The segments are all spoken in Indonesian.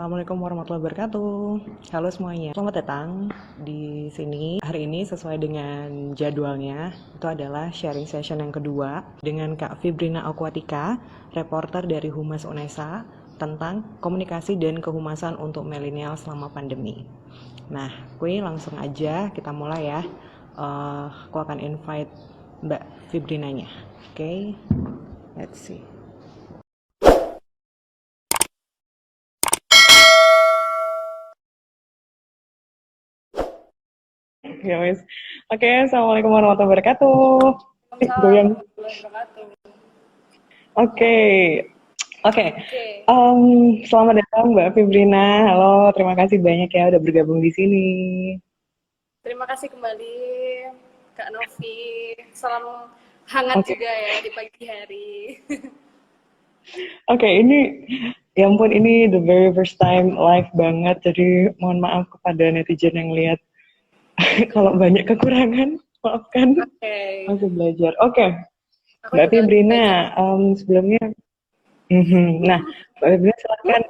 Assalamualaikum warahmatullahi wabarakatuh. Halo semuanya, selamat datang di sini. Hari ini sesuai dengan jadwalnya, itu adalah sharing session yang kedua dengan Kak Fibrina Aquatika, reporter dari Humas UNESA tentang komunikasi dan kehumasan untuk milenial selama pandemi. Nah, langsung aja kita mulai ya. Aku akan invite Mbak Fibrinanya. Oke, let's see. Ya wes. Oke, assalamualaikum warahmatullahi wabarakatuh. Waalaikumsalam Goyang. warahmatullahi wabarakatuh. Oke, oke. Oke, Selamat datang Mbak Fibrina. Halo, terima kasih banyak ya udah bergabung di sini. terima kasih kembali Kak Novi. Salam hangat Oke, juga ya di pagi hari. oke. Ini, ya ampun, ini the very first time live banget. Jadi mohon maaf kepada netizen yang lihat kalau banyak kekurangan. Maafkan, Oke, masih belajar. Oke, aku Mbak juga belajar. Fibrina. Sebelumnya, nah, Mbak Fibrina silakan.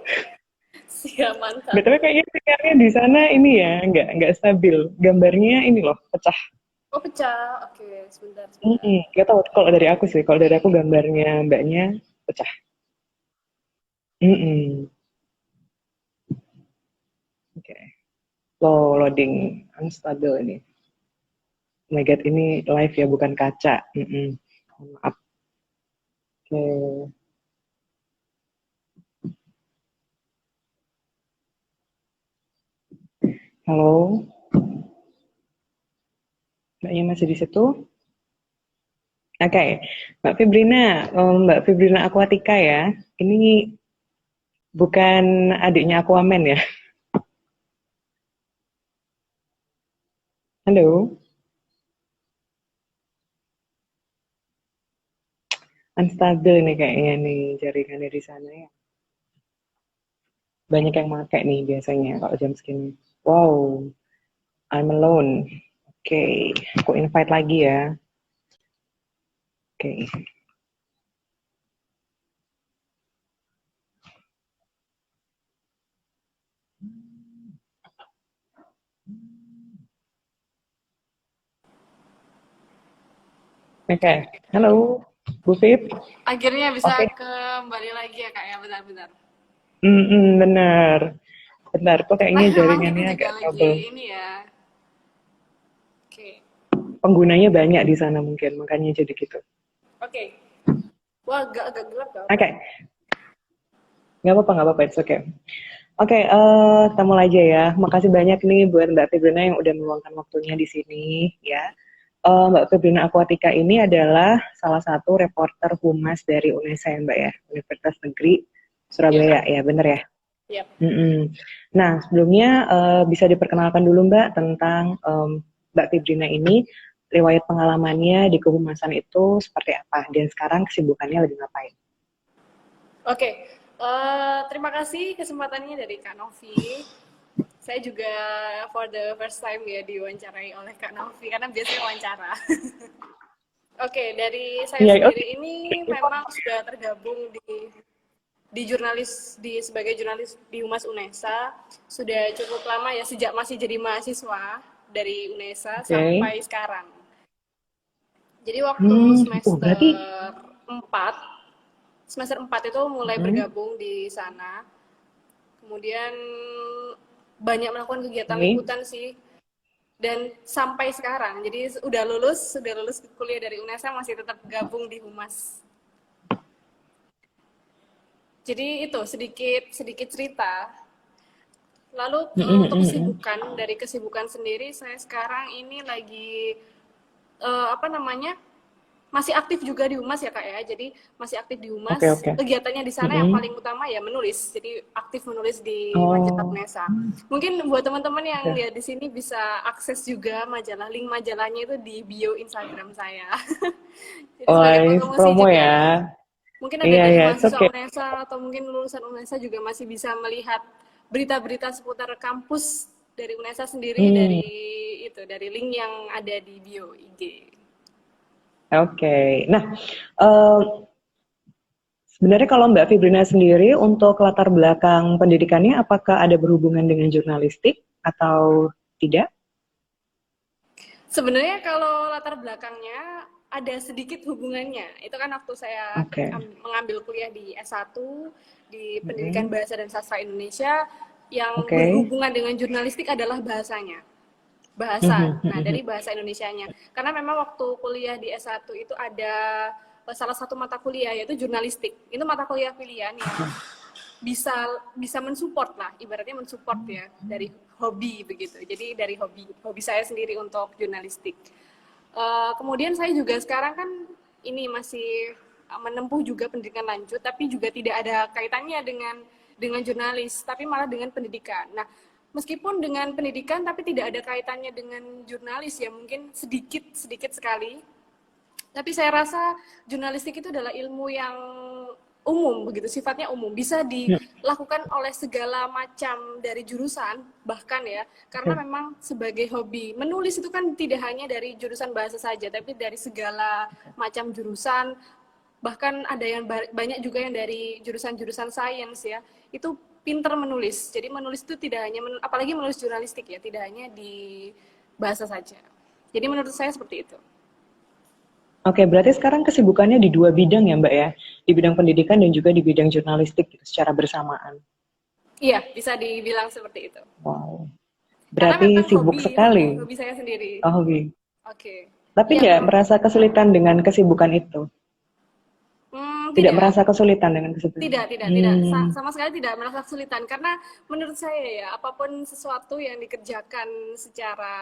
Siap, mantap. BTW kayaknya sinyalnya di sana ini ya, nggak stabil. Gambarnya ini loh, pecah. Oh, pecah. Oke, sebentar, sebentar. Nggak tahu kalau dari aku sih. Kalau dari aku gambarnya mbaknya pecah. Mm-mm. Oke. Loading unstable ini. Oh my God, ini live ya, bukan kaca. Maaf. Oke. Halo, mbaknya masih di situ? Oke, Mbak Fibrina, Mbak Fibrina Aquatika ya. Ini bukan adiknya Aquaman ya? Halo, unstable nih kayaknya nih jaringannya di sana ya. Banyak yang pakai nih biasanya kalau jam segini. Wow, I'm alone. Oke, aku invite lagi ya. Oke, oke. Halo, Bu Fib. Akhirnya bisa Oke, kembali lagi ya Kak ya, benar-benar. bener. Bentar, kok kayaknya Memang kita jaringannya juga agak lagi trouble. ini ya. Oke, Penggunanya banyak di sana mungkin, makanya jadi gitu. oke. Wah, agak gelap gak apa? Oke, nggak apa-apa, it's okay. Oke, kita mulai aja ya. Makasih banyak nih buat Mbak Fibrina yang udah meluangkan waktunya di sini, ya. Mbak Fibrina Aquatika ini adalah salah satu reporter humas dari UNESA ya Mbak ya, Universitas Negeri Yap, Surabaya ya, bener ya? yap. Nah, sebelumnya bisa diperkenalkan dulu Mbak tentang Mbak Fibrina ini, riwayat pengalamannya di kehumasan itu seperti apa, dan sekarang kesibukannya lagi ngapain? Oke, terima kasih kesempatannya dari Kak Novi. Saya juga for the first time ya diwawancarai oleh Kak Novi karena biasanya wawancara. Oke, dari saya Iya, oke. sendiri ini memang sudah tergabung di jurnalis sebagai jurnalis di Humas UNESA sudah cukup lama ya sejak masih jadi mahasiswa dari UNESA Oke. sampai sekarang. Jadi waktu Berarti, empat semester 4 itu mulai hmm, bergabung di sana. Kemudian banyak melakukan kegiatan oke. liputan sih dan sampai sekarang jadi sudah lulus kuliah dari UNESA masih tetap gabung di Humas. Jadi itu sedikit sedikit cerita. Lalu untuk kesibukan, dari kesibukan sendiri saya sekarang ini lagi apa namanya, masih aktif juga di Humas ya Kak ya. Jadi masih aktif di Oke, Humas. oke. Kegiatannya di sana yang paling utama ya menulis. Jadi aktif menulis di majalah Oh, UNESA. Mungkin buat teman-teman yang oke. lihat di sini bisa akses juga majalah. Link majalahnya itu di bio Instagram saya. Jadi sebagai Wise, promosi promo juga ya. ya. Mungkin ada Iya, dari iya, it's mahasiswa okay. UNESA atau mungkin lulusan UNESA juga masih bisa melihat berita-berita seputar kampus dari UNESA sendiri Hmm, dari link yang ada di bio IG. oke. Nah, eh, Sebenarnya kalau Mbak Fibrina sendiri untuk latar belakang pendidikannya apakah ada berhubungan dengan jurnalistik atau tidak? Sebenarnya kalau latar belakangnya ada sedikit hubungannya. Itu kan waktu saya Oke. mengambil kuliah di S1 di Pendidikan Mm-mm. Bahasa dan Sastra Indonesia, yang Oke. berhubungan dengan jurnalistik adalah bahasanya. Bahasa. Mhm, Nah, mhm, dari bahasa Indonesianya. Karena memang waktu kuliah di S1 itu ada salah satu mata kuliah yaitu jurnalistik. Itu mata kuliah pilihan yang bisa bisa mensupport lah, ibaratnya mensupport ya dari hobi begitu. Jadi dari hobi saya sendiri untuk jurnalistik. Kemudian saya juga sekarang kan ini masih menempuh juga pendidikan lanjut, tapi juga tidak ada kaitannya dengan jurnalis, tapi malah dengan pendidikan. Nah, meskipun dengan pendidikan, tapi tidak ada kaitannya dengan jurnalis ya, mungkin sedikit sedikit sekali. Tapi saya rasa jurnalistik itu adalah ilmu yang umum begitu, sifatnya umum, bisa dilakukan oleh segala macam dari jurusan bahkan ya, karena oke. memang sebagai hobi menulis itu kan tidak hanya dari jurusan bahasa saja, tapi dari segala macam jurusan, bahkan ada yang banyak juga yang dari jurusan-jurusan sains ya, itu pinter menulis. Jadi menulis itu tidak hanya apalagi menulis jurnalistik ya, tidak hanya di bahasa saja. Jadi menurut saya seperti itu. Oke, berarti sekarang kesibukannya di dua bidang ya Mbak ya, di bidang pendidikan dan juga di bidang jurnalistik gitu, secara bersamaan. Iya, bisa dibilang seperti itu. Wow, Karena berarti memang sibuk sekali. hobi saya sendiri. Oh, hobi. Oke. Tapi Ya, nggak Nov. merasa kesulitan dengan kesibukan itu? Tidak Tidak. merasa kesulitan dengan kesibukan? Tidak. Sama sekali tidak merasa kesulitan. Karena menurut saya ya, apapun sesuatu yang dikerjakan secara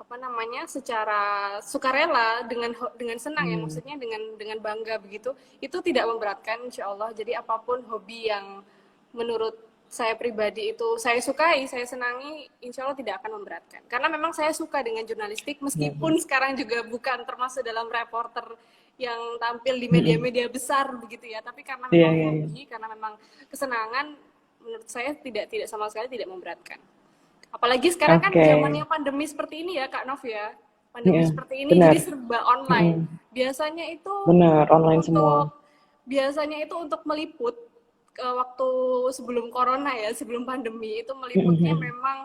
apa namanya, secara sukarela dengan senang ya, Hmm. maksudnya dengan bangga begitu, itu tidak memberatkan insya Allah. Jadi apapun hobi yang menurut saya pribadi itu saya sukai, saya senangi, insya Allah tidak akan memberatkan. Karena memang saya suka dengan jurnalistik, Ya. meskipun sekarang juga bukan termasuk dalam reporter yang tampil di Mm-mm. media-media besar begitu ya. Tapi karena Iya, memang iya, iya. hobi, karena memang kesenangan, menurut saya tidak sama sekali tidak memberatkan. Apalagi sekarang kan Oke. zamannya pandemi seperti ini ya Kak Nov ya. Pandemi Iya, seperti ini benar. jadi serba online. Mm-mm. Biasanya itu Benar, online semua. untuk untuk meliput ke waktu sebelum corona ya, sebelum pandemi itu meliputnya Mm-mm. memang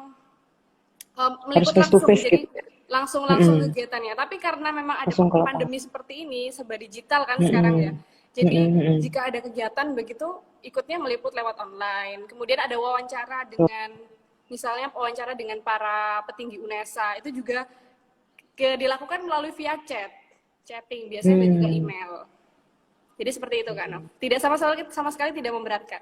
Harus meliput face to langsung. face Jadi gitu. langsung Mm-mm. kegiatannya. Tapi karena memang ada Langsung ke pandemi lapangan. seperti ini, serba digital kan sekarang ya. Mm-mm. Jadi Mm-mm. jika ada kegiatan begitu, ikutnya meliput lewat online. Kemudian ada wawancara Tuh. dengan, misalnya wawancara dengan para petinggi UNESA, itu juga dilakukan melalui via chatting, biasanya juga Hmm. email. Jadi seperti itu kan, tidak sama sekali tidak memberatkan.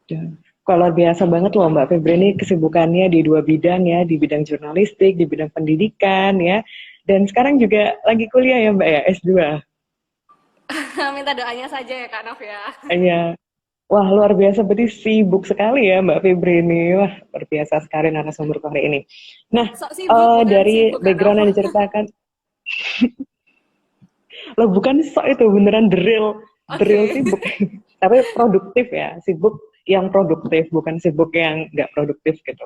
Ya. Kalau biasa banget loh Mbak Febri ini kesibukannya di dua bidang ya, di bidang jurnalistik, di bidang pendidikan ya. Dan sekarang juga lagi kuliah ya Mbak ya, S2. Minta doanya saja ya Kak Nov ya. Iya. Wah, luar biasa, berarti sibuk sekali ya Mbak Febri ini. Wah, luar biasa sekali narasumber hari ini. Nah, Sok sibuk bukan dari sibuk Kak Nov. background yang diceritakan, loh bukan sok itu, beneran the real Oke. sibuk. Tapi produktif ya, sibuk yang produktif, bukan sibuk yang nggak produktif gitu.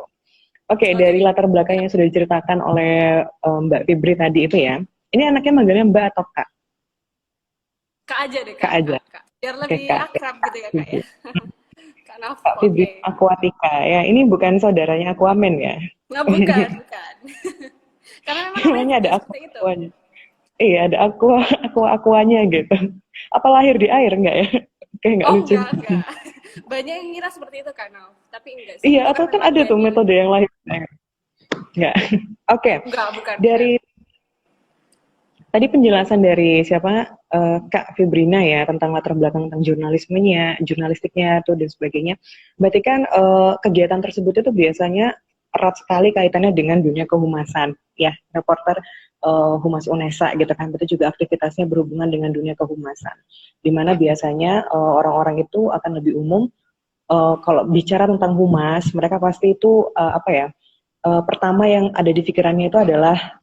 Oke, dari Oke. latar belakang yang sudah diceritakan oleh Mbak Fibri tadi itu ya, ini anaknya manggilnya Mbak atau Kak? Kak aja deh Kak Kak, aja. Kak, Kak. Biar Oke, lebih Kak. akrab gitu ya Kak ya. Fibri. Kak Nov, Kak Fibri oke. Aquatica ya. Ini bukan saudaranya Aquaman ya. Nggak, bukan. Karena memang namanya Namanya ada juga seperti itu. aquanya. Iya, ada aquanya gitu. Apa lahir di air enggak ya? Kayak nggak Oh lucu. enggak. Banyak yang ngira seperti itu Kak Nov, tapi enggak sih. Iya, Itu kan atau kan memang ada tuh banyak. metode yang lahir di air. Enggak. Oke. Enggak, bukan. Dari tadi penjelasan dari siapa Kak Fibrina ya tentang latar belakang tentang jurnalismenya, jurnalistiknya tuh dan sebagainya. Berarti kan kegiatan tersebut itu biasanya erat sekali kaitannya dengan dunia kehumasan, ya reporter Humas UNESA gitu kan. Berarti juga aktivitasnya berhubungan dengan dunia kehumasan. Di mana biasanya orang-orang itu akan lebih umum kalau bicara tentang humas, mereka pasti itu apa ya? Pertama yang ada di pikirannya itu adalah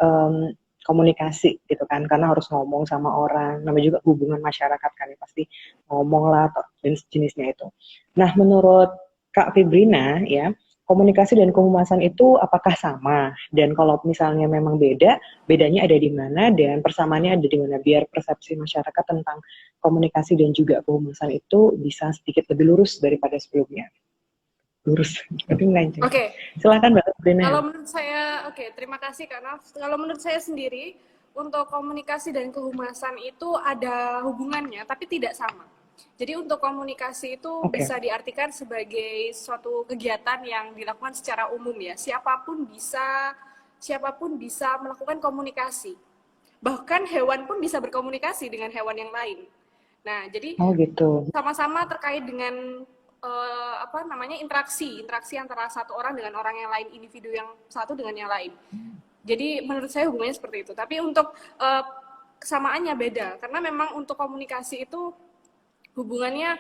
komunikasi gitu kan, karena harus ngomong sama orang, namanya juga hubungan masyarakat kan ya, pasti ngomong lah atau jenis-jenisnya itu. Nah menurut Kak Fibrina ya, komunikasi dan kehumasan itu apakah sama? Dan kalau misalnya memang beda, bedanya ada di mana dan persamaannya ada di mana biar persepsi masyarakat tentang komunikasi dan juga kehumasan itu bisa sedikit lebih lurus daripada sebelumnya. Lurus, tapi melenceng. Oke, Silakan Mbak Sabrina. kalau menurut saya, oke, terima kasih Kak Naf. Kalau menurut saya sendiri, untuk komunikasi dan kehumasan itu ada hubungannya, tapi tidak sama. Jadi untuk komunikasi itu Oke. bisa diartikan sebagai suatu kegiatan yang dilakukan secara umum ya. Siapapun bisa melakukan komunikasi. Bahkan hewan pun bisa berkomunikasi dengan hewan yang lain. Nah, jadi Oh gitu. sama-sama terkait dengan apa namanya interaksi antara satu orang dengan orang yang lain, individu yang satu dengan yang lain. Jadi menurut saya hubungannya seperti itu. Tapi untuk kesamaannya beda karena memang untuk komunikasi itu hubungannya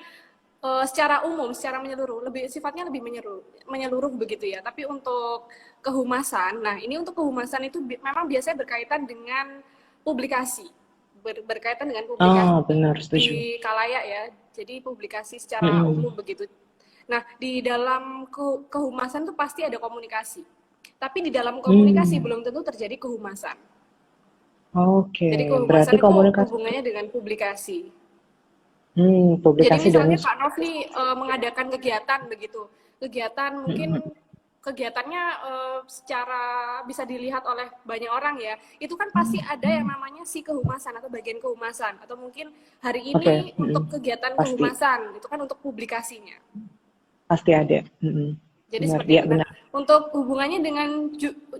secara umum, secara menyeluruh, sifatnya lebih menyeluruh begitu ya. Tapi untuk kehumasan, nah ini untuk kehumasan itu memang biasanya berkaitan dengan publikasi, berkaitan dengan publikasi Oh, benar, setuju. di kalayak ya. Jadi publikasi secara Mm-mm. umum begitu. Nah di dalam kehumasan itu pasti ada komunikasi. Tapi di dalam komunikasi Hmm. belum tentu terjadi kehumasan. Oke, Jadi berarti kehumasan itu komunikasi itu hubungannya dengan publikasi. Jadi publikasi dan misalnya Kak Nov nih mengadakan kegiatan begitu, kegiatan mungkin Mm-mm. kegiatannya secara bisa dilihat oleh banyak orang ya, itu kan pasti ada yang namanya si kehumasan atau bagian kehumasan, atau mungkin hari Oke, ini untuk kegiatan pasti kehumasan, itu kan untuk publikasinya. pasti ada. Jadi Benar, seperti ya itu. Nah, benar. untuk hubungannya dengan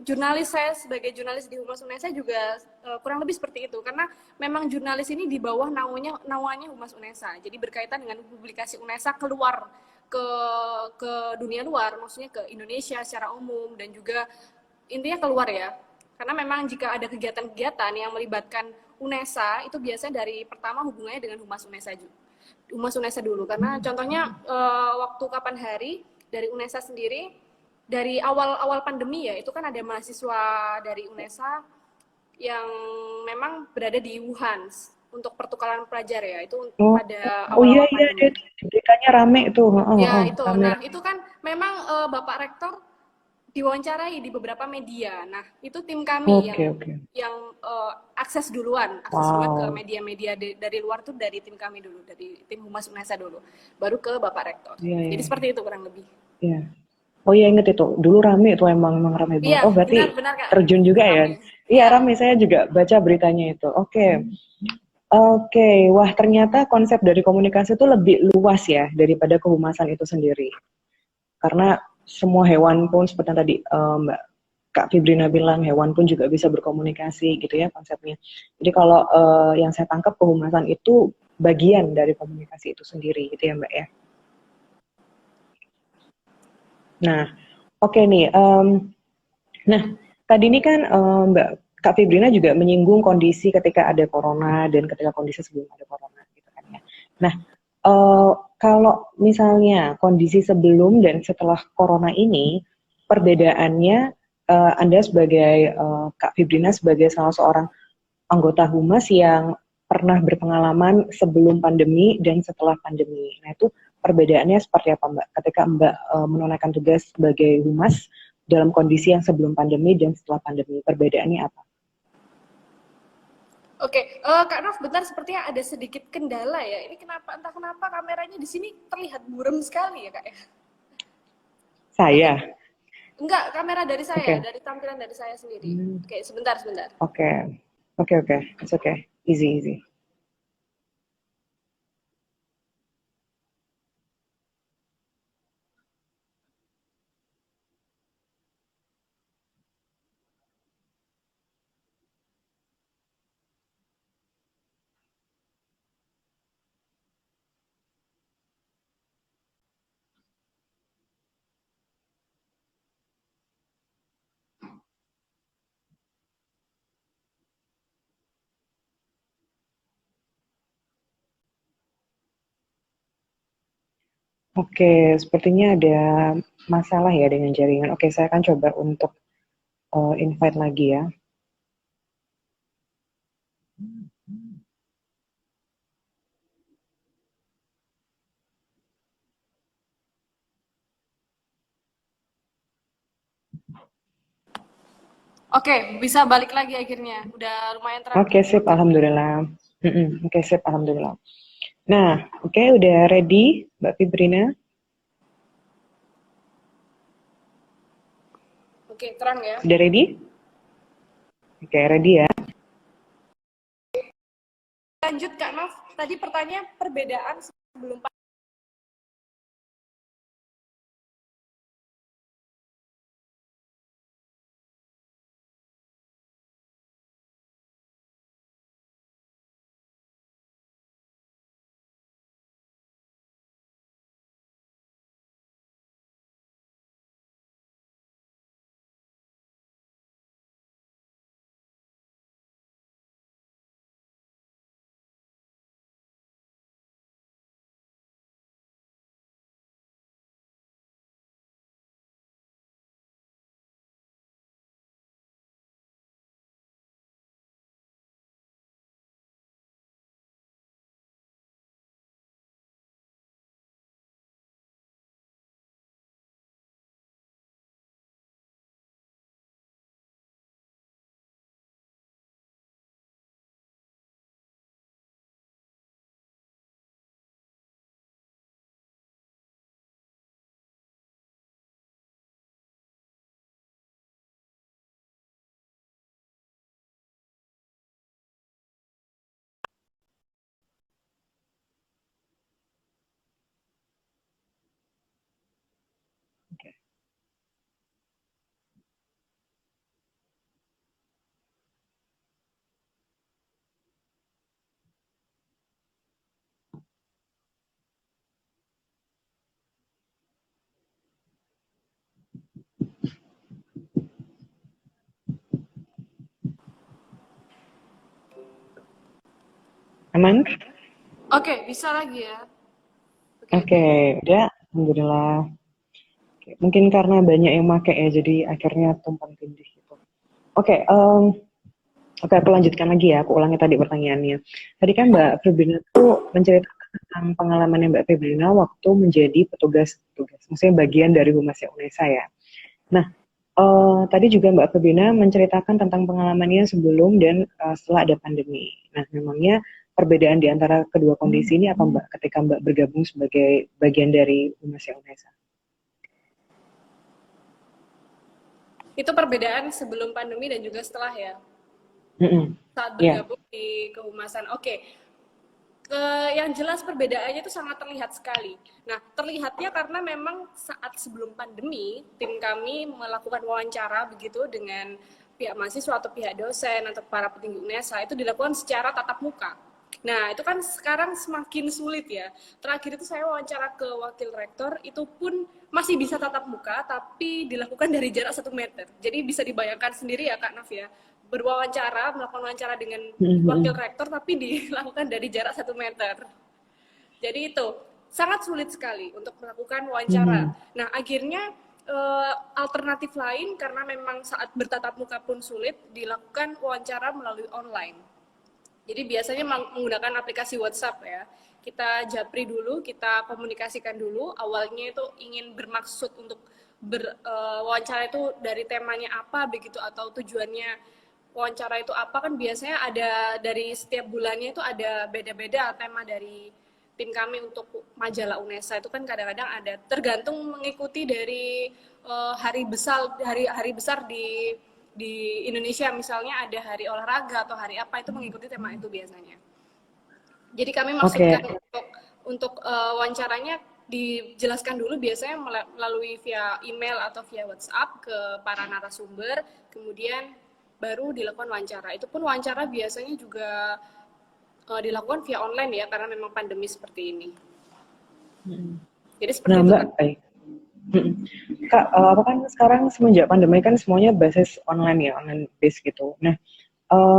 jurnalis, saya sebagai jurnalis di Humas Unesa juga kurang lebih seperti itu. Karena memang jurnalis ini di bawah naungannya Humas Unesa. Jadi berkaitan dengan publikasi Unesa keluar ke dunia luar, maksudnya ke Indonesia secara umum dan juga intinya keluar ya. Karena memang jika ada kegiatan-kegiatan yang melibatkan Unesa, itu biasanya dari pertama hubungannya dengan Humas Unesa juga. Humas Unesa dulu. Karena contohnya waktu kapan hari dari Unesa sendiri dari awal pandemi ya itu kan ada mahasiswa dari Unesa yang memang berada di Wuhan untuk pertukaran pelajar ya itu Oh, pada oh iya awal-awal iya, pandemi. beritanya rame tuh. Ya itu, Rame nah rame. itu kan memang Bapak Rektor diwawancarai di beberapa media. Nah itu tim kami Oke oke. yang akses duluan ke Wow. media-media dari luar tuh dari tim kami dulu, dari tim Humas Unesa dulu, baru ke Bapak Rektor. Iya Jadi iya seperti itu kurang lebih. iya. Oh iya, inget itu. Dulu rame itu, emang rame banget. Iya, Oh berarti benar-benar Kak, terjun juga ya? rame. Iya Iya. rame. Saya juga baca beritanya itu. Oke. Oke, wah ternyata konsep dari komunikasi itu lebih luas ya daripada kehumasan itu sendiri. Karena semua hewan pun seperti yang tadi Mbak Kak Fibrina bilang, hewan pun juga bisa berkomunikasi gitu ya konsepnya. Jadi kalau yang saya tangkap kehumasan itu bagian dari komunikasi itu sendiri gitu ya Mbak ya. Nah, oke nih. Nah, tadi ini kan Mbak Kak Fibrina juga menyinggung kondisi ketika ada corona dan ketika kondisi sebelum ada corona gitu kan ya. Nah, kalau misalnya kondisi sebelum dan setelah corona ini, perbedaannya Anda sebagai Kak Fibrina sebagai salah seorang anggota humas yang pernah berpengalaman sebelum pandemi dan setelah pandemi. Nah, itu perbedaannya seperti apa, Mbak? Ketika Mbak menunaikan tugas sebagai humas dalam kondisi yang sebelum pandemi dan setelah pandemi, perbedaannya apa? Oke, Kak Nof, bentar sepertinya ada sedikit kendala ya. Ini entah kenapa kameranya di sini terlihat buram sekali ya, Kak ya. Oke, Saya, enggak, kamera dari saya, oke, dari tampilan dari saya sendiri. Hmm, Oke, sebentar. oke, oke, it's okay, easy, easy. Oke, sepertinya ada masalah ya dengan jaringan. Oke, saya akan coba untuk invite lagi ya. Oke, bisa balik lagi akhirnya. Udah lumayan terang. Oke, sip, alhamdulillah. Oke, sip, alhamdulillah. Nah, oke, udah ready, Mbak Fibrina? Oke, terang ya. Udah ready? Oke, ready ya. Lanjut Kak Nov, tadi pertanyaan perbedaan sebelum Oke. Aman? Oke, bisa lagi ya. Oke, udah, alhamdulillah. Oke, mungkin karena banyak yang make ya, jadi akhirnya tumpang tindih gitu. Oke, oke, aku lanjutkan lagi ya. Aku ulangi tadi pertanyaannya. Tadi kan Mbak Febrina tuh menceritakan tentang pengalamannya Mbak Febrina waktu menjadi petugas, maksudnya bagian dari Humasnya UNESA ya. Nah, tadi juga Mbak Febrina menceritakan tentang pengalamannya sebelum dan setelah ada pandemi. Nah, memangnya perbedaan di antara kedua kondisi ini apa Mbak ketika Mbak bergabung sebagai bagian dari Humasnya UNESA? Itu perbedaan sebelum pandemi dan juga setelah ya. Saat Ya. bergabung di kehumasan. Oke. Yang jelas perbedaannya itu sangat terlihat sekali. Nah, terlihatnya karena memang saat sebelum pandemi, tim kami melakukan wawancara begitu dengan pihak mahasiswa atau pihak dosen atau para petinggi UNESA itu dilakukan secara tatap muka. Nah, itu kan sekarang semakin sulit ya. Terakhir itu saya wawancara ke wakil rektor, itu pun masih bisa tatap muka, tapi dilakukan dari jarak 1 meter. Jadi bisa dibayangkan sendiri ya Kak Naf ya, melakukan wawancara dengan wakil rektor, tapi dilakukan dari jarak 1 meter. Jadi itu sangat sulit sekali untuk melakukan wawancara. Nah, akhirnya alternatif lain karena memang saat bertatap muka pun sulit, dilakukan wawancara melalui online. Jadi biasanya menggunakan aplikasi WhatsApp ya. Kita japri dulu, kita komunikasikan dulu. Awalnya itu ingin bermaksud untuk wawancara itu dari temanya apa begitu atau tujuannya wawancara itu apa, kan biasanya ada dari setiap bulannya itu ada beda-beda tema dari tim kami untuk majalah UNESA itu kan kadang-kadang ada tergantung mengikuti dari hari besar di Indonesia, misalnya ada hari olahraga atau hari apa, itu mengikuti tema itu biasanya. Jadi kami maksudkan untuk wawancaranya dijelaskan dulu biasanya melalui via email atau via WhatsApp ke para narasumber, kemudian baru dilakukan wawancara. Itu pun wawancara biasanya juga dilakukan via online ya, karena memang pandemi seperti ini. Jadi seperti Nah, itu. Mbak, baik. Kak, apa kan sekarang semenjak pandemi kan semuanya basis online ya, online base gitu. Nah,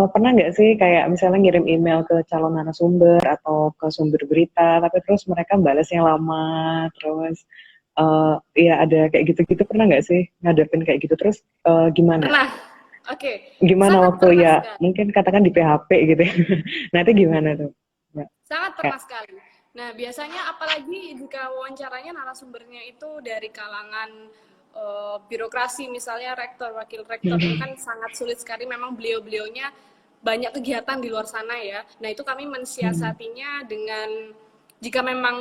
pernah nggak sih kayak misalnya ngirim email ke calon narasumber atau ke sumber berita, tapi terus mereka balasnya lama, terus ya ada kayak gitu-gitu, pernah nggak sih ngadepin kayak gitu? Terus gimana? Pernah. Oke. Gimana Sangat waktu pernah ya sekali. mungkin katakan di PHP gitu ya. Nah, itu gimana tuh, Mbak? Sangat pernah sekali. Nah, biasanya apalagi jika wawancaranya narasumbernya itu dari kalangan birokrasi, misalnya rektor, wakil rektor itu kan sangat sulit sekali. Memang beliau-beliaunya banyak kegiatan di luar sana ya. Nah itu kami mensiasatinya dengan jika memang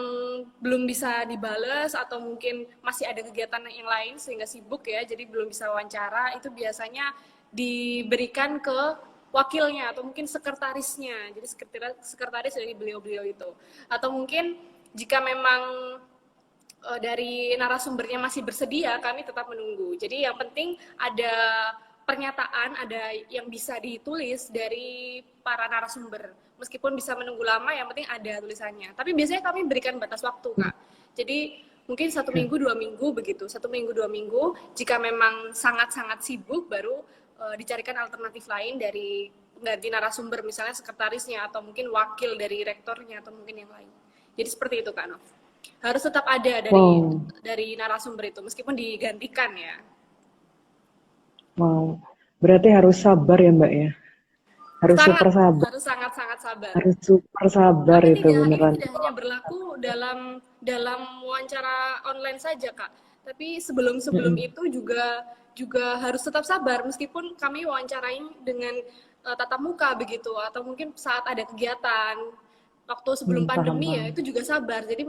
belum bisa dibales atau mungkin masih ada kegiatan yang lain sehingga sibuk ya, jadi belum bisa wawancara, itu biasanya diberikan ke wakilnya atau mungkin sekretarisnya. Jadi sekretaris dari beliau-beliau itu. Atau mungkin jika memang dari narasumbernya masih bersedia, kami tetap menunggu. Jadi yang penting ada pernyataan, ada yang bisa ditulis dari para narasumber. Meskipun bisa menunggu lama, yang penting ada tulisannya. Tapi biasanya kami berikan batas waktu, Kak. Jadi mungkin 1 minggu, 2 minggu begitu. 1 minggu, 2 minggu. Jika memang sangat-sangat sibuk, baru dicarikan alternatif lain dari ganti narasumber, misalnya sekretarisnya atau mungkin wakil dari rektornya atau mungkin yang lain. Jadi seperti itu, Kak Nov. Harus tetap ada dari narasumber itu, meskipun digantikan ya. Wow, berarti harus sabar ya Mbak ya? Harus super sabar. Harus sangat-sangat sabar. Harus super sabar Tapi itu beneran. ini tidak hanya berlaku dalam wawancara online saja, Kak. Tapi sebelum itu juga harus tetap sabar, meskipun kami wawancarain dengan tatap muka begitu, atau mungkin saat ada kegiatan waktu sebelum pandemi ya, itu juga sabar. Jadi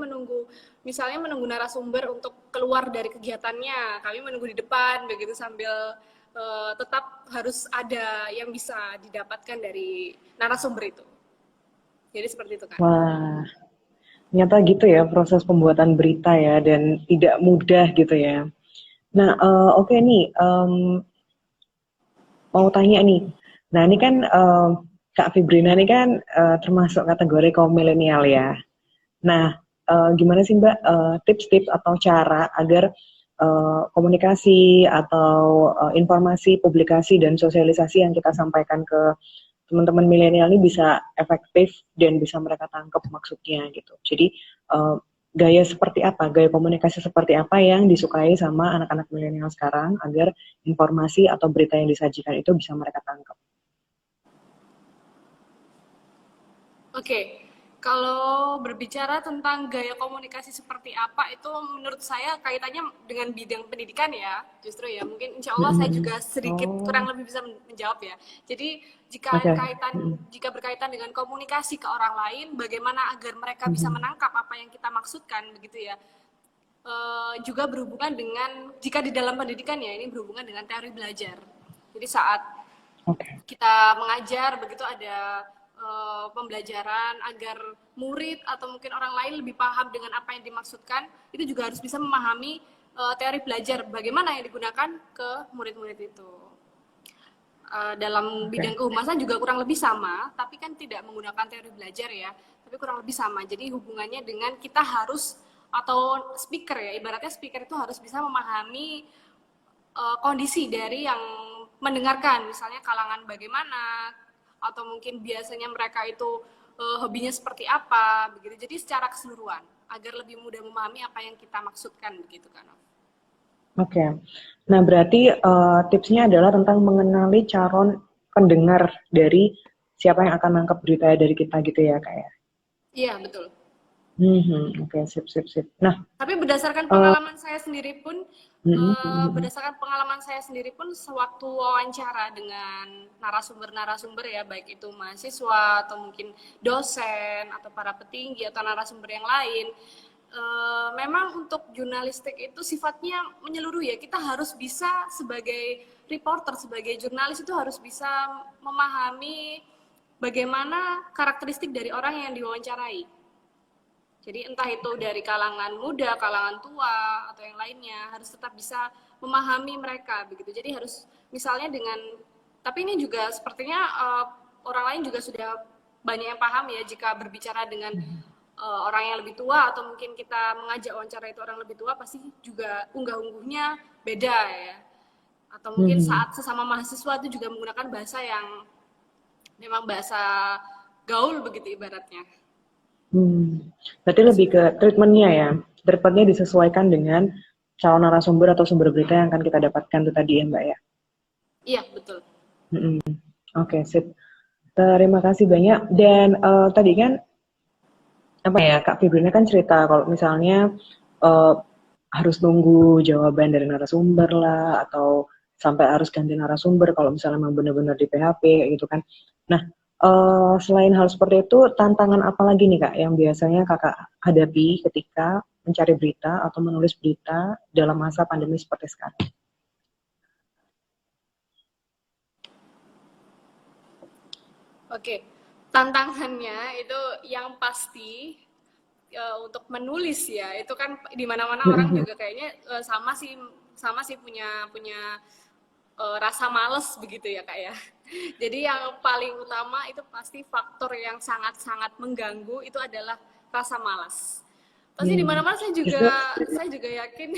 misalnya menunggu narasumber untuk keluar dari kegiatannya, kami menunggu di depan begitu sambil tetap harus ada yang bisa didapatkan dari narasumber itu. Jadi seperti itu kan. Wah, ternyata gitu ya proses pembuatan berita ya, dan tidak mudah gitu ya. Nah, oke nih, mau tanya nih. Nah, ini kan Kak Fibrina ini kan termasuk kategori kaum milenial ya. Nah, gimana sih Mbak tips-tips atau cara agar komunikasi atau informasi, publikasi, dan sosialisasi yang kita sampaikan ke teman-teman milenial ini bisa efektif dan bisa mereka tangkap maksudnya gitu. Jadi gaya seperti apa, gaya komunikasi seperti apa yang disukai sama anak-anak milenial sekarang agar informasi atau berita yang disajikan itu bisa mereka tangkap. Oke. Kalau berbicara tentang gaya komunikasi seperti apa, itu menurut saya kaitannya dengan bidang pendidikan ya, justru ya. Mungkin insya Allah saya juga sedikit kurang lebih bisa menjawab ya. Jadi jika berkaitan dengan komunikasi ke orang lain, bagaimana agar mereka bisa menangkap apa yang kita maksudkan, begitu ya. Juga berhubungan dengan, jika di dalam pendidikan ya, ini berhubungan dengan teori belajar. Jadi saat kita mengajar, begitu ada pembelajaran agar murid atau mungkin orang lain lebih paham dengan apa yang dimaksudkan, itu juga harus bisa memahami teori belajar bagaimana yang digunakan ke murid-murid itu. Dalam bidang kehumasan juga kurang lebih sama, tapi kan tidak menggunakan teori belajar ya, tapi kurang lebih sama. Jadi hubungannya dengan kita harus, atau speaker ya, ibaratnya speaker itu harus bisa memahami kondisi dari yang mendengarkan, misalnya kalangan bagaimana, atau mungkin biasanya mereka itu hobinya seperti apa begitu. Jadi secara keseluruhan agar lebih mudah memahami apa yang kita maksudkan begitu kan. Oke. Nah, berarti tipsnya adalah tentang mengenali calon pendengar dari siapa yang akan nangkep berita dari kita gitu ya, Kak ya? Iya, betul. Oke, sip. Nah, tapi berdasarkan pengalaman saya sendiri pun, sewaktu wawancara dengan narasumber ya, baik itu mahasiswa atau mungkin dosen atau para petinggi atau narasumber yang lain, memang untuk jurnalistik itu sifatnya menyeluruh ya. Kita harus bisa sebagai reporter, sebagai jurnalis itu harus bisa memahami bagaimana karakteristik dari orang yang diwawancarai. Jadi entah itu dari kalangan muda, kalangan tua, atau yang lainnya, harus tetap bisa memahami mereka begitu. Jadi harus misalnya tapi ini juga sepertinya orang lain juga sudah banyak yang paham ya, jika berbicara dengan orang yang lebih tua atau mungkin kita mengajak wawancara itu orang lebih tua, pasti juga unggah-ungguhnya beda ya. Atau mungkin saat sesama mahasiswa itu juga menggunakan bahasa yang memang bahasa gaul begitu ibaratnya. Berarti lebih ke treatmentnya ya, treatmentnya disesuaikan dengan calon narasumber atau sumber berita yang akan kita dapatkan itu tadi ya Mbak ya? Iya, betul. Oke, sip. Terima kasih banyak. Dan tadi kan, Kak Fibrina kan cerita kalau misalnya harus nunggu jawaban dari narasumber lah, atau sampai harus ganti narasumber kalau misalnya memang benar-benar di PHP kayak gitu kan. Nah, selain hal seperti itu, tantangan apa lagi nih Kak yang biasanya Kakak hadapi ketika mencari berita atau menulis berita dalam masa pandemi seperti sekarang? Oke, tantangannya itu yang pasti untuk menulis ya, itu kan di mana-mana orang juga kayaknya sama sih punya punya rasa males begitu ya Kak ya. Jadi yang paling utama itu pasti faktor yang sangat-sangat mengganggu itu adalah rasa malas. Pasti di mana-mana saya juga yakin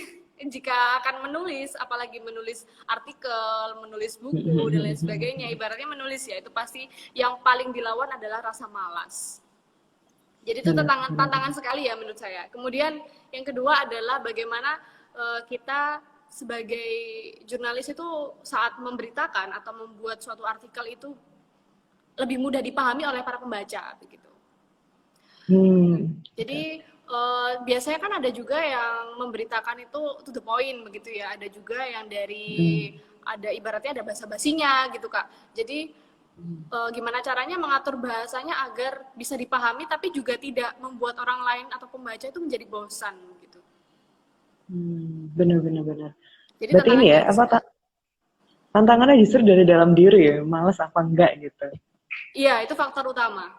jika akan menulis, apalagi menulis artikel, menulis buku dan lain sebagainya, ibaratnya menulis ya, itu pasti yang paling dilawan adalah rasa malas. Jadi itu tantangan sekali ya menurut saya. Kemudian yang kedua adalah bagaimana kita sebagai jurnalis itu saat memberitakan atau membuat suatu artikel itu lebih mudah dipahami oleh para pembaca begitu. Jadi biasanya kan ada juga yang memberitakan itu to the point begitu ya. Ada juga yang dari ada ibaratnya ada basa-basinya gitu Kak. Jadi gimana caranya mengatur bahasanya agar bisa dipahami tapi juga tidak membuat orang lain atau pembaca itu menjadi bosan gitu. Benar. Jadi Berarti ini ya apa tantangannya justru dari dalam diri ya, malas apa enggak gitu. Iya, itu faktor utama.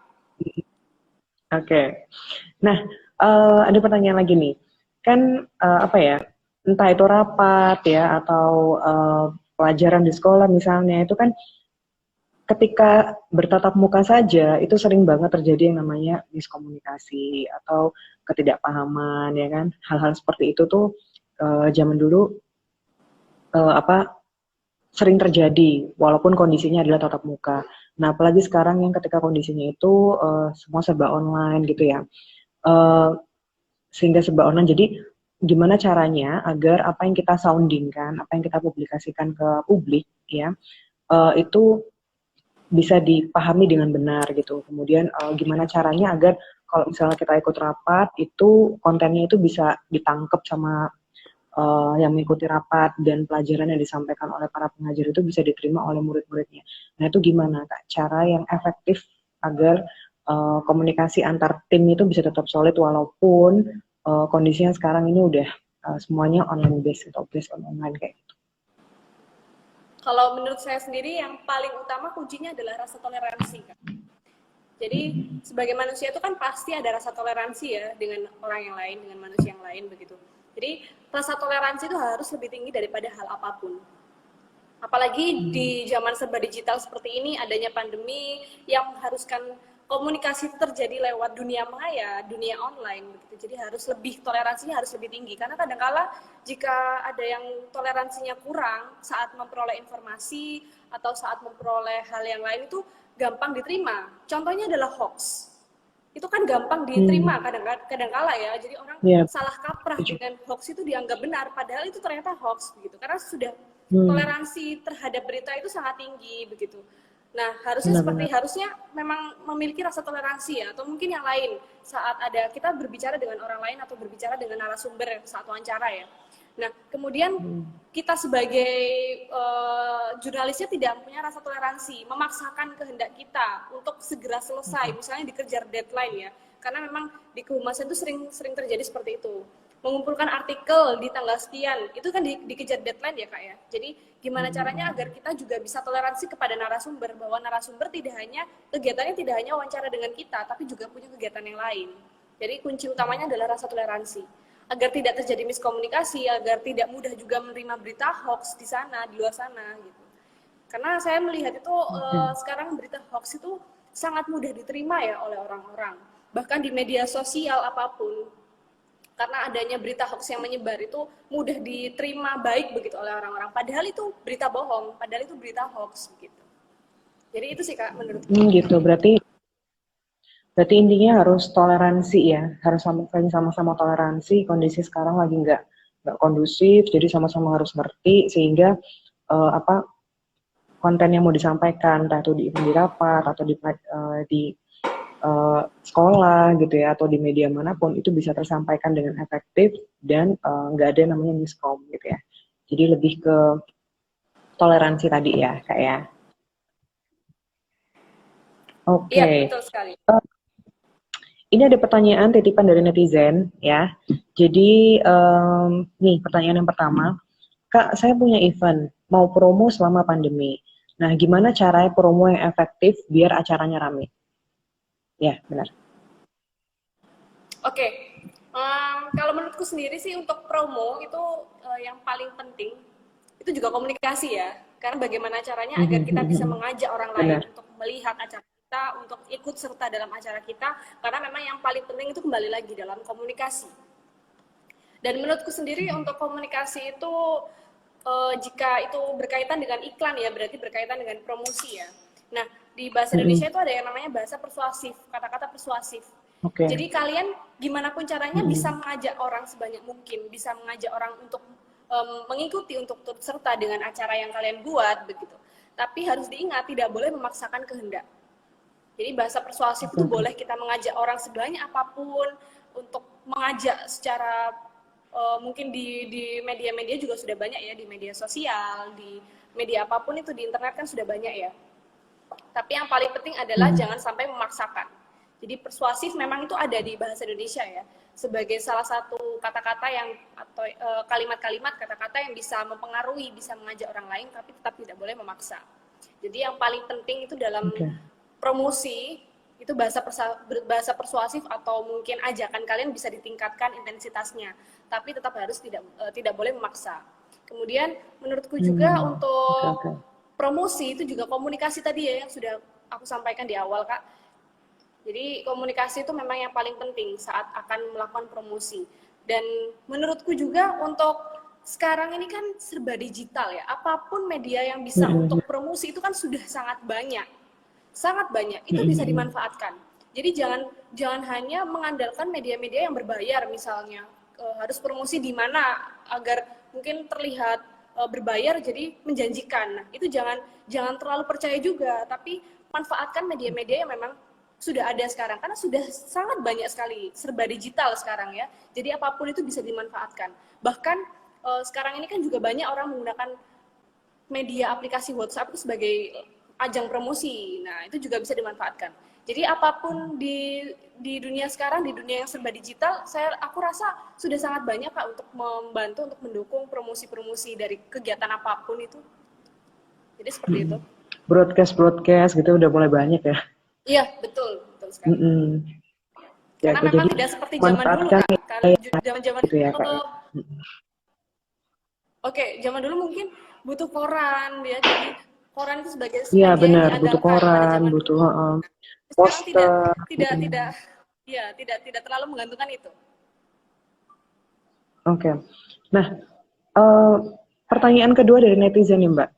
Oke. Nah, ada pertanyaan lagi nih. Kan apa ya? Entah itu rapat ya atau pelajaran di sekolah misalnya, itu kan ketika bertatap muka saja itu sering banget terjadi yang namanya miskomunikasi atau ketidakpahaman ya kan. Hal-hal seperti itu tuh zaman dulu sering terjadi walaupun kondisinya adalah tatap muka. Nah, apalagi sekarang yang ketika kondisinya itu semua serba online gitu ya. Sehingga serba online, jadi gimana caranya agar apa yang kita soundingkan, apa yang kita publikasikan ke publik ya, itu bisa dipahami dengan benar gitu. Kemudian gimana caranya agar kalau misalnya kita ikut rapat itu kontennya itu bisa ditangkap sama yang mengikuti rapat dan pelajaran yang disampaikan oleh para pengajar itu bisa diterima oleh murid-muridnya. Nah itu gimana Kak cara yang efektif agar komunikasi antar tim itu bisa tetap solid walaupun kondisinya sekarang ini udah semuanya online based atau based on online kayak gitu. Kalau menurut saya sendiri yang paling utama kuncinya adalah rasa toleransi Kak. Jadi sebagai manusia itu kan pasti ada rasa toleransi ya dengan orang yang lain, dengan manusia yang lain begitu. Jadi rasa toleransi itu harus lebih tinggi daripada hal apapun. Apalagi di zaman serba digital seperti ini, adanya pandemi yang mengharuskan komunikasi itu terjadi lewat dunia maya, dunia online begitu. Jadi harus lebih toleransinya harus lebih tinggi karena kadang-kala jika ada yang toleransinya kurang saat memperoleh informasi atau saat memperoleh hal yang lain itu gampang diterima. Contohnya adalah hoax. Itu kan gampang diterima kadang-kala ya. Jadi orang salah kaprah dengan hoax itu dianggap benar padahal itu ternyata hoax begitu. Karena sudah toleransi terhadap berita itu sangat tinggi begitu. Nah, harusnya memang memiliki rasa toleransi ya, atau mungkin yang lain saat ada kita berbicara dengan orang lain atau berbicara dengan narasumber saat wawancara ya. Nah, kemudian kita sebagai jurnalisnya tidak punya rasa toleransi, memaksakan kehendak kita untuk segera selesai, misalnya dikejar deadline ya, karena memang di kehumasan itu sering terjadi seperti itu. Mengumpulkan artikel di tanggal sekian, itu kan dikejar deadline ya Kak ya. Jadi gimana caranya agar kita juga bisa toleransi kepada narasumber, bahwa narasumber kegiatannya tidak hanya wawancara dengan kita, tapi juga punya kegiatan yang lain. Jadi kunci utamanya adalah rasa toleransi. Agar tidak terjadi miskomunikasi, agar tidak mudah juga menerima berita hoax di sana, di luar sana gitu. Karena saya melihat itu sekarang berita hoax itu sangat mudah diterima ya oleh orang-orang. Bahkan di media sosial apapun. Karena adanya berita hoax yang menyebar itu mudah diterima baik begitu oleh orang-orang. Padahal itu berita bohong, padahal itu berita hoax gitu. Jadi itu sih Kak menurut saya. Gitu, berarti intinya harus toleransi ya, harus sama-sama toleransi. Kondisi sekarang lagi nggak kondusif, jadi sama-sama harus ngerti sehingga konten yang mau disampaikan, entah itu di rapat atau di sekolah gitu ya atau di media manapun itu bisa tersampaikan dengan efektif dan nggak ada yang namanya miskom gitu ya. Jadi lebih ke toleransi tadi ya kak ya. Iya, Oke, betul sekali. ini ada pertanyaan titipan dari netizen ya. Jadi nih pertanyaan yang pertama, Kak saya punya event mau promo selama pandemi. Nah gimana caranya promo yang efektif biar acaranya rame? Ya benar. Oke, kalau menurutku sendiri sih untuk promo itu yang paling penting itu juga komunikasi ya. Karena bagaimana caranya agar kita bisa mengajak orang lain Benar. untuk melihat acara kita, untuk ikut serta dalam acara kita. Karena memang yang paling penting itu kembali lagi dalam komunikasi. Dan menurutku sendiri untuk komunikasi itu jika itu berkaitan dengan iklan ya, berarti berkaitan dengan promosi ya. Nah, di bahasa Indonesia itu ada yang namanya bahasa persuasif, kata-kata persuasif. Oke. Jadi kalian gimana pun caranya bisa mengajak orang sebanyak mungkin, bisa mengajak orang untuk mengikuti, untuk turut serta dengan acara yang kalian buat begitu. Tapi harus diingat tidak boleh memaksakan kehendak. Jadi bahasa persuasif itu boleh kita mengajak orang sebanyak apapun, untuk mengajak secara mungkin di media-media juga sudah banyak ya, di media sosial, di media apapun itu, di internet kan sudah banyak ya. Tapi yang paling penting adalah jangan sampai memaksakan. Jadi persuasif memang itu ada di bahasa Indonesia ya, sebagai salah satu kata-kata yang atau kalimat-kalimat kata-kata yang bisa mempengaruhi, bisa mengajak orang lain, tapi tetap tidak boleh memaksa. Jadi yang paling penting itu dalam promosi itu bahasa persuasif atau mungkin ajakan kalian bisa ditingkatkan intensitasnya, tapi tetap harus tidak boleh memaksa. Kemudian menurutku juga untuk promosi itu juga komunikasi tadi ya yang sudah aku sampaikan di awal Kak. Jadi komunikasi itu memang yang paling penting saat akan melakukan promosi. Dan menurutku juga untuk sekarang ini kan serba digital ya, apapun media yang bisa untuk promosi itu kan sudah sangat banyak itu bisa dimanfaatkan. Jadi jangan hanya mengandalkan media-media yang berbayar misalnya, harus promosi di mana agar mungkin terlihat berbayar jadi menjanjikan. Nah, itu jangan terlalu percaya juga, tapi manfaatkan media-media yang memang sudah ada sekarang, karena sudah sangat banyak sekali, serba digital sekarang ya, jadi apapun itu bisa dimanfaatkan. Bahkan sekarang ini kan juga banyak orang menggunakan media aplikasi WhatsApp itu sebagai ajang promosi. Nah, itu juga bisa dimanfaatkan. Jadi apapun di dunia sekarang, di dunia yang serba digital, aku rasa sudah sangat banyak Kak untuk membantu, untuk mendukung promosi-promosi dari kegiatan apapun itu. Jadi seperti itu. Broadcast gitu udah mulai banyak ya. Iya, betul sekali. Ya, Karena memang jadi tidak seperti zaman dulu Kak. Kalau zaman-zaman gitu ya Kak. Oke, zaman dulu mungkin butuh koran ya, jadi koran itu sebagai Iya media yang benar, butuh diandalkan pada koran, zaman butuh dulu. Sekarang poster. tidak terlalu menggantungkan itu. Oke. Nah, pertanyaan kedua dari netizen nih Mbak.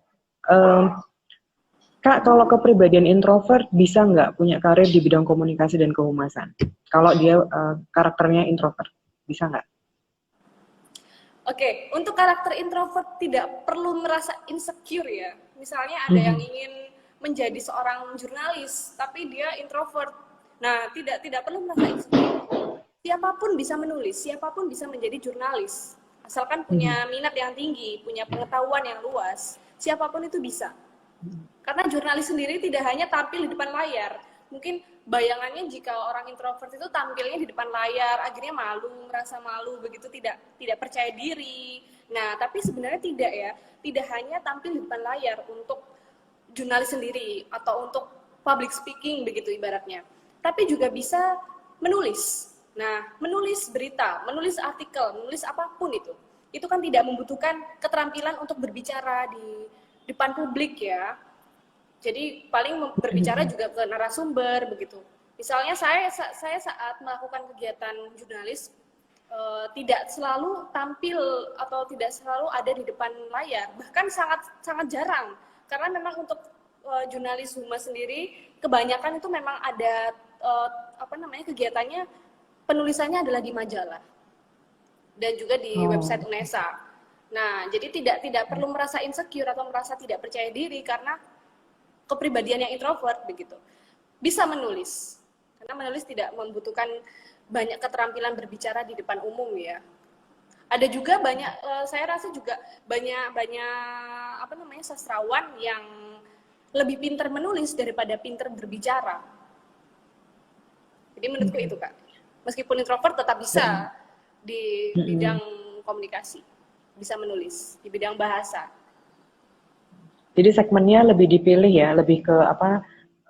Kak, kalau kepribadian introvert bisa nggak punya karir di bidang komunikasi dan kehumasan? Kalau dia karakternya introvert, bisa nggak? Oke, untuk karakter introvert tidak perlu merasa insecure ya. Misalnya ada yang ingin menjadi seorang jurnalis, tapi dia introvert. Nah, tidak perlu merasa insecure. Siapapun bisa menulis, siapapun bisa menjadi jurnalis. Asalkan punya minat yang tinggi, punya pengetahuan yang luas, siapapun itu bisa. Karena jurnalis sendiri tidak hanya tampil di depan layar. Mungkin bayangannya jika orang introvert itu tampilnya di depan layar, akhirnya malu, merasa malu, begitu tidak percaya diri. Nah, tapi sebenarnya tidak ya. Tidak hanya tampil di depan layar untuk jurnalis sendiri atau untuk public speaking begitu ibaratnya. Tapi juga bisa menulis. Nah, menulis berita, menulis artikel, menulis apapun itu kan tidak membutuhkan keterampilan untuk berbicara di depan publik ya. Jadi paling berbicara juga ke narasumber begitu. Misalnya saya saat melakukan kegiatan jurnalis tidak selalu tampil atau tidak selalu ada di depan layar, bahkan sangat jarang. Karena memang untuk jurnalis humas sendiri kebanyakan itu memang ada kegiatannya, penulisannya adalah di majalah dan juga di website UNESA. Nah, jadi tidak perlu merasa insecure atau merasa tidak percaya diri karena kepribadian yang introvert begitu. Bisa menulis. Karena menulis tidak membutuhkan banyak keterampilan berbicara di depan umum ya. Ada juga banyak, saya rasa juga banyak apa namanya, sastrawan yang lebih pintar menulis daripada pintar berbicara. Jadi menurutku itu Kak, meskipun introvert tetap bisa di bidang komunikasi, bisa menulis di bidang bahasa. Jadi segmennya lebih dipilih ya, lebih ke apa,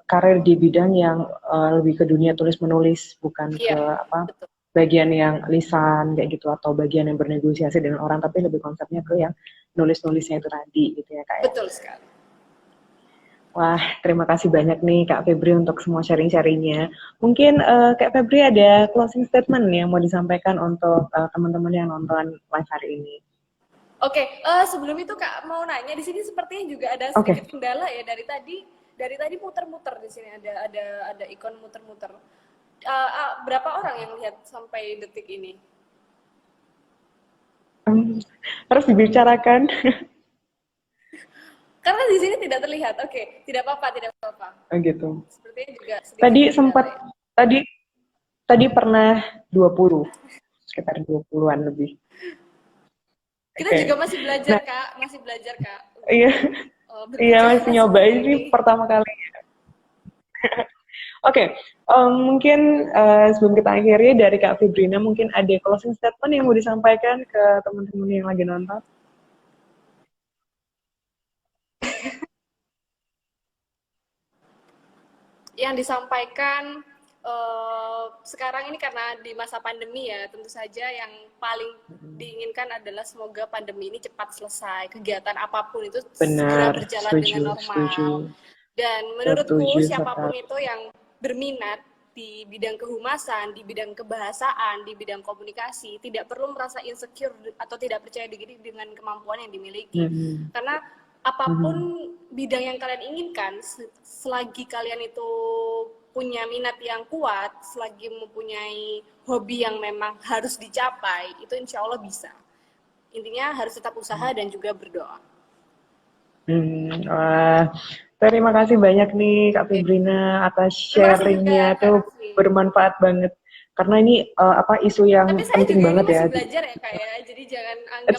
karir di bidang yang lebih ke dunia tulis menulis, bukan ke apa, betul. bagian yang lisan kayak gitu, atau bagian yang bernegosiasi dengan orang, tapi lebih konsepnya ke yang nulis-nulisnya itu tadi gitu ya Kak ya. Betul sekali. Wah, terima kasih banyak nih Kak Febri untuk semua sharing-sharingnya. Mungkin Kak Febri ada closing statement yang mau disampaikan untuk teman-teman yang nonton live hari ini. Oke, sebelum itu Kak mau nanya, di sini sepertinya juga ada sedikit kendala ya, dari tadi muter-muter di sini, ada ikon muter-muter. Berapa orang yang lihat sampai detik ini? Harus dibicarakan. Karena di sini tidak terlihat. Oke, tidak apa-apa. Oh gitu. Sepertinya juga sedikit Tadi kendala sempat ya. tadi pernah 20, sekitar 20-an lebih. Kita juga masih belajar Kak, Iya. Iya, masih nyobain sih ini. pertama kali. Oke, mungkin sebelum kita akhiri, dari Kak Fibrina mungkin ada closing statement yang mau disampaikan ke teman-teman yang lagi nonton. Yang disampaikan sekarang ini karena di masa pandemi ya, tentu saja yang paling diinginkan adalah semoga pandemi ini cepat selesai, kegiatan apapun itu segera berjalan dengan normal. Dan menurutku siapapun itu yang berminat di bidang kehumasan, di bidang kebahasaan, di bidang komunikasi, tidak perlu merasa insecure atau tidak percaya diri dengan kemampuan yang dimiliki. Karena apapun bidang yang kalian inginkan, selagi kalian itu punya minat yang kuat, selagi mempunyai hobi yang memang harus dicapai, itu insya Allah bisa. Intinya harus tetap usaha dan juga berdoa. Wah, terima kasih banyak nih Kak Fibrina atas sharingnya, itu bermanfaat banget. Karena ini isu yang penting banget ya. Tapi saya juga ini masih belajar ya Kak ya, jadi jangan anggap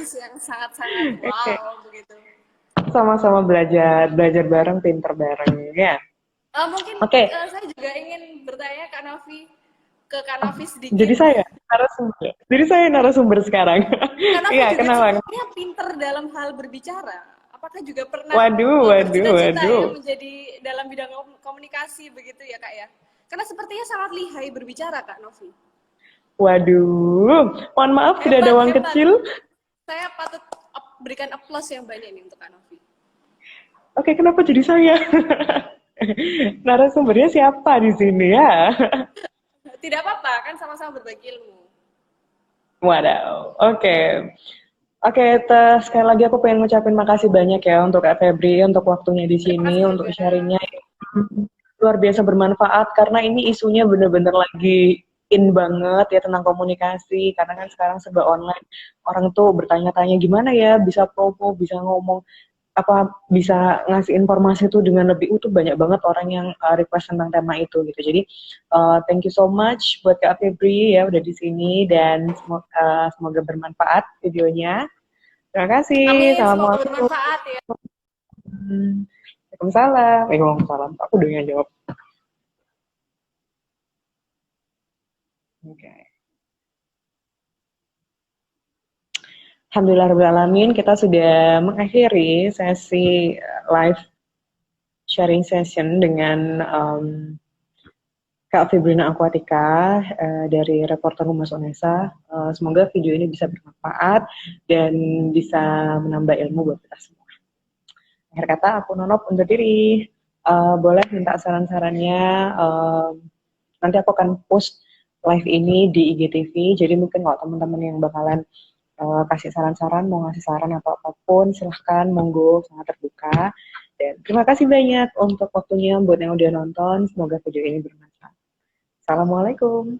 isu yang sangat-sangat wow begitu. Sama-sama belajar bareng, pinter bareng ya. Mungkin saya juga ingin bertanya Kak Novi sedikit. Jadi saya narasumber sekarang. Kak Novi juga sepertinya pinter dalam hal berbicara. Apakah juga pernah bercita-cita ya menjadi dalam bidang komunikasi begitu ya Kak ya? Karena sepertinya sangat lihai berbicara Kak Novi. Waduh, mohon maaf tidak ada uang kecil. Saya patut berikan aplaus yang banyak nih untuk Kak Novi. Oke, kenapa jadi saya? Narasumbernya siapa di sini ya? Tidak apa-apa, kan sama-sama berbagi ilmu. Waduh, oke. Sekali lagi aku pengen ngucapin makasih banyak ya untuk Kak Febri, untuk waktunya di sini, untuk sharingnya luar biasa bermanfaat, karena ini isunya bener-bener lagi in banget ya tentang komunikasi, karena kan sekarang serba online, orang tuh bertanya-tanya gimana ya bisa promo, bisa ngomong, bisa ngasih informasi itu dengan lebih utuh. Banyak banget orang yang request tentang tema itu gitu. Jadi thank you so much buat Kak Febri ya udah di sini, dan semoga bermanfaat videonya. Terima kasih. Amin, semoga bermanfaat ya. Waalaikumsalam. Aku udah yang jawab. Oke. Alhamdulillahirrahmanirrahim, kita sudah mengakhiri sesi live sharing session dengan Kak Fibrina Aquatica dari Reporter Humas Unesa. Semoga video ini bisa bermanfaat dan bisa menambah ilmu buat kita semua. Akhir kata, aku Nonop undur diri. Boleh minta saran-sarannya. Nanti aku akan post live ini di IGTV. Jadi mungkin kalau teman-teman yang bakalan kasih saran-saran, mau ngasih saran atau apapun, silahkan, monggo, sangat terbuka. Dan terima kasih banyak untuk waktunya buat yang udah nonton. Semoga video ini bermanfaat. Assalamualaikum.